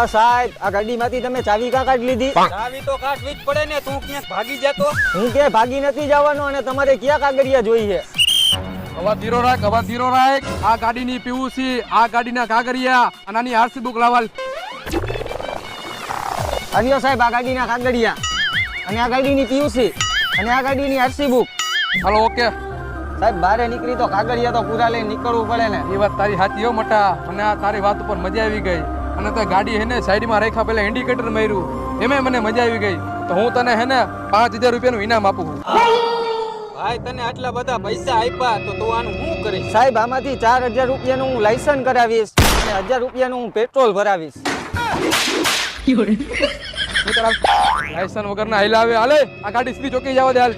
સાહેબ આ ગાડીમાંથી તમે ચાવી કા કાઢી લીધી? ચાવી તો કાઢવી જ પડે ને, તું ક્યાંક ભાગી જતો. હું કે ભાગી નથી જવાનો અને તમારે ક્યાં કાગળિયા જોઈ છે? અવા ધીરો રાખ. આ ગાડીની પીયુસી, આ ગાડીના કાગળિયા અને આની આરસી બુક લાવાલ. આવ્યો સાહેબ આ ગાડીના કાગળિયા અને આ ગાડીની પીયુસી અને આ ગાડીની આરસી બુક. Hello okay. સાહેબ બારે નીકળી તો કાગળિયા તો પૂરા લઈને નીકળવું પડે ને. એ વાત તારી સાચી હો મટા, અને આ તારી વાત ઉપર મજા આવી ગઈ. અને તે ગાડી હેને સાઈડમાં રાખ્યા પહેલા ઇન્ડિકેટર માર્યું, એમાં મને મજા આવી ગઈ. તો હું તને હેને 5000 રૂપિયાનું ઇનામ આપું. ભાઈ તને આટલા બધા પૈસા આપ્યા તો તું આનું શું કરીશ? સાહેબ આમાંથી 4000 રૂપિયાનું હું લાયસન્સ કરાવીશ અને 1000 રૂપિયાનું હું પેટ્રોલ ભરાવીશ. લાયસન્સ વગરના હાલે આ ગાડી સીધી ચોકી જવા દે હાલ.